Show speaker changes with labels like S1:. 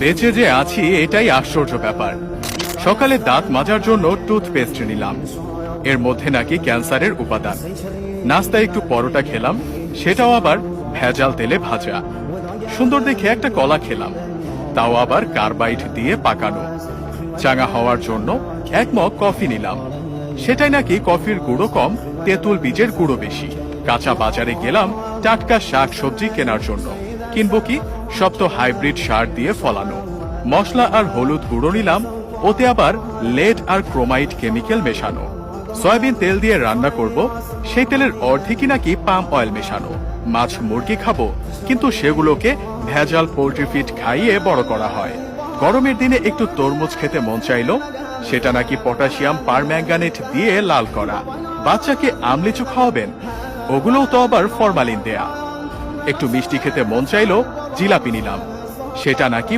S1: বেঁচে যে আছি এটাই আশ্চর্য ব্যাপার। সকালে দাঁত মাজার জন্য টুথপেস্ট নিলাম, এর মধ্যে নাকি ক্যান্সারের উপাদান। নাস্তায় একটু পরোটা খেলাম, সেটাও আবার ভেজাল তেলে ভাজা। সুন্দর দেখে একটা কলা খেলাম, তাও আবার কার্বাইড দিয়ে পাকানো। চাঙা হওয়ার জন্য এক মগ কফি নিলাম, সেটাই নাকি কফির গুঁড়ো কম, তেঁতুল বীজের গুঁড়ো বেশি। কাঁচা বাজারে গেলাম টাটকা শাক সবজি কেনার জন্য, কিনবো কি, সব তো হাইব্রিড সার দিয়ে ফলানো। মশলা আর হলুদ গুঁড়ো নিলাম, ওতে আবার লেড আর ক্রোমাইড কেমিক্যাল মেশানো। সয়াবিন তেল দিয়ে রান্না করব, সেই তেলের অর্ধেকই নাকি পাম অয়েল মেশানো। মাছ মুরগি খাবো, কিন্তু সেগুলোকে ভেজাল পোল্ট্রি ফিড খাইয়ে বড় করা হয়। গরমের দিনে একটু তরমুজ খেতে মন চাইলো, সেটা নাকি পটাশিয়াম পারম্যাঙ্গানেট দিয়ে লাল করা। বাচ্চাকে আমলিচু খাওয়াবেন, ওগুলোও তো আবার ফরমালিন দেয়া। একটু মিষ্টি খেতে মন চাইলো, জিলাপি নিলাম, সেটা নাকি